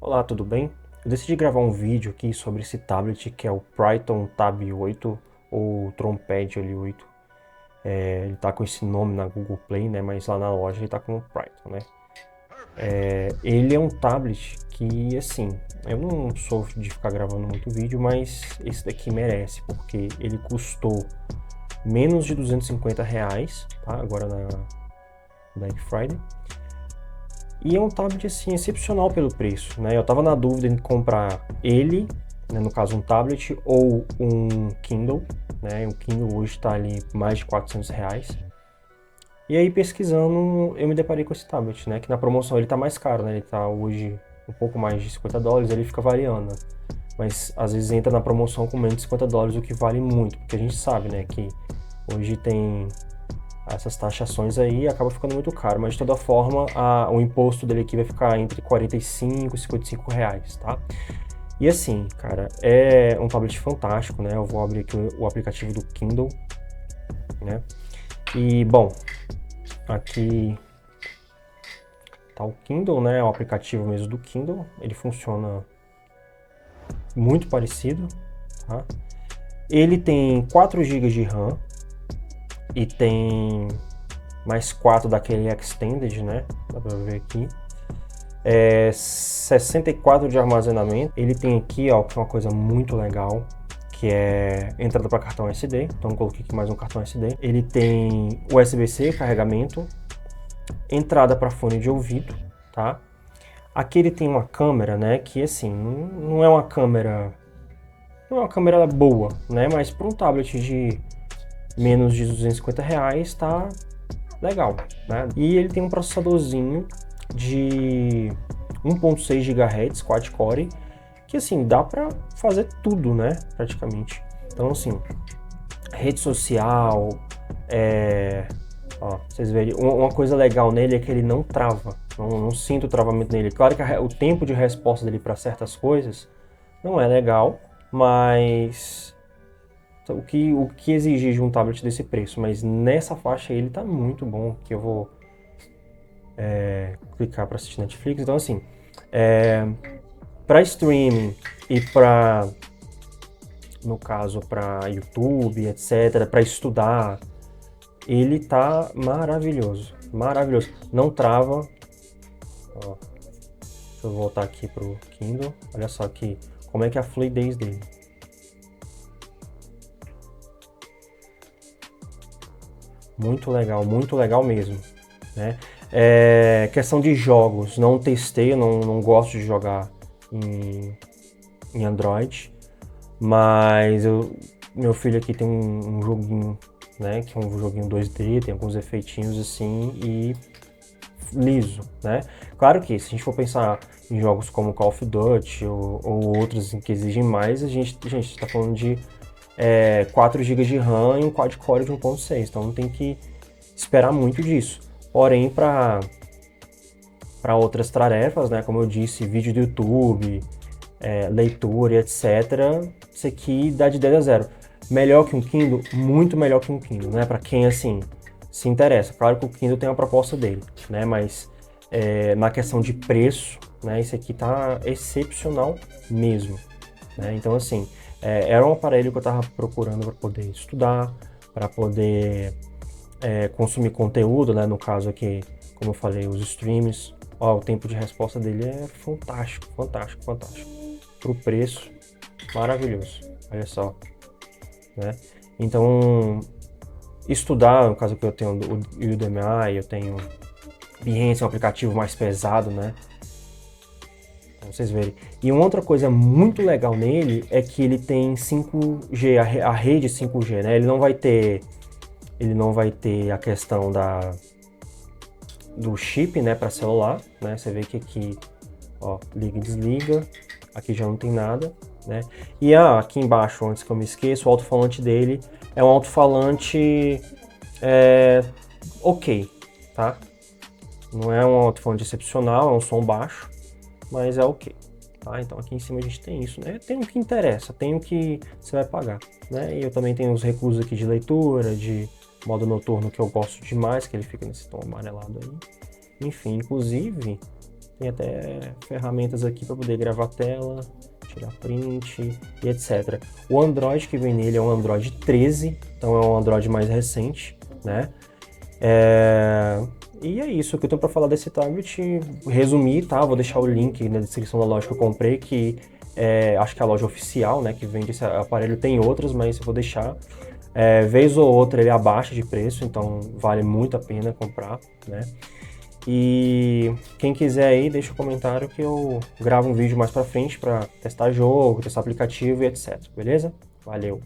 Olá, tudo bem? Eu decidi gravar um vídeo aqui sobre esse tablet que é o Pryton Tab 8 ou Trompad ali 8. Ele tá com esse nome na Google Play, né? Mas lá na loja ele tá com o Pryton, né? Ele é um tablet que, assim, eu não sou de ficar gravando muito vídeo, mas esse daqui merece, porque ele custou menos de R$ 250, tá? Agora na Black Friday. E é um tablet assim excepcional pelo preço, né? Eu tava na dúvida em comprar ele, né, no caso um tablet ou um Kindle, né? O Kindle hoje está ali mais de R$ 400. E aí pesquisando, eu me deparei com esse tablet, né? Que na promoção ele tá mais caro, né? Ele tá hoje um pouco mais de US$ 50, ele fica variando. Mas às vezes entra na promoção com menos de US$ 50, o que vale muito, porque a gente sabe, né, que hoje tem essas taxações aí, acaba ficando muito caro, mas de toda forma o imposto dele aqui vai ficar entre R$ 45 e R$ 55, tá? E assim, cara, é um tablet fantástico, né? Eu vou abrir aqui o aplicativo do Kindle, né? E bom, aqui tá o Kindle, né? O aplicativo mesmo do Kindle, ele funciona muito parecido, tá? Ele tem 4 GB de RAM e tem mais 4 daquele Extended, né? Dá pra ver aqui. 64 de armazenamento. Ele tem aqui, ó, que é uma coisa muito legal, que é entrada para cartão SD. Então eu coloquei aqui mais um cartão SD. Ele tem USB-C, carregamento, entrada para fone de ouvido, tá? Aqui ele tem uma câmera, né, que assim, não é uma câmera, não é uma câmera boa, né, mas para um tablet de menos de R$ 250 tá legal, né? E ele tem um processadorzinho de 1.6 GHz quad-core, que assim, dá para fazer tudo, né, praticamente. Então assim, rede social, ó, vocês verem, uma coisa legal nele é que ele não trava, não sinto travamento nele. Claro que o tempo de resposta dele para certas coisas não é legal, mas o que exigir de um tablet desse preço, mas nessa faixa ele tá muito bom, que eu vou clicar para assistir Netflix. Então assim, para streaming e para, no caso, para YouTube, etc, para estudar, ele tá maravilhoso, maravilhoso. Não trava. Ó, deixa eu voltar aqui pro Kindle. Olha só aqui como é que é a fluidez dele. Muito legal mesmo, né? Questão de jogos, não testei, eu não gosto de jogar em Android, mas meu filho aqui tem um joguinho, né, que é um joguinho 2D, tem alguns efeitinhos assim e liso, né? Claro que se a gente for pensar em jogos como Call of Duty ou outros que exigem mais, a gente está falando de 4 GB de RAM e um quad-core de 1.6, então não tem que esperar muito disso. Porém, para outras tarefas, né, como eu disse, vídeo do YouTube, leitura, etc., isso aqui dá de 10 a 0. Melhor que um Kindle? Muito melhor que um Kindle, né? Para quem, assim, se interessa. Claro que o Kindle tem a proposta dele, né? Mas na questão de preço, né, esse aqui tá excepcional mesmo, né? Então, assim, era um aparelho que eu estava procurando para poder estudar, para poder consumir conteúdo, né? No caso aqui, como eu falei, os streams. Ó, o tempo de resposta dele é fantástico, fantástico, fantástico. Pro preço, maravilhoso. Olha só, né? Então, estudar, no caso que eu tenho o Udemy, eu tenho Behance, um aplicativo mais pesado, né? Pra vocês verem. E uma outra coisa muito legal nele é que ele tem 5G, a rede 5G, né? Ele não vai ter a questão do chip, né, para celular, né? Você vê que aqui, ó, liga e desliga, aqui já não tem nada, né? E aqui embaixo, antes que eu me esqueça, o alto-falante dele é um alto-falante ok, tá? Não é um alto-falante excepcional, é um som baixo, mas é ok, tá? Então aqui em cima a gente tem isso, né? Tem o que interessa, tem o que você vai pagar, né? E eu também tenho os recursos aqui de leitura, de modo noturno, que eu gosto demais, que ele fica nesse tom amarelado aí. Enfim, inclusive, Tem até ferramentas aqui para poder gravar a tela, tirar print e etc. O Android que vem nele é um Android 13, então é um Android mais recente, né? E é isso que eu tenho para falar desse tablet. Resumir, tá? Vou deixar o link na descrição da loja que eu comprei, que acho que é a loja oficial, né, que vende esse aparelho. Tem outras, mas eu vou deixar. Vez ou outra ele abaixa de preço, então vale muito a pena comprar, né? E quem quiser aí, deixa um comentário que eu gravo um vídeo mais pra frente para testar jogo, testar aplicativo e etc, beleza? Valeu!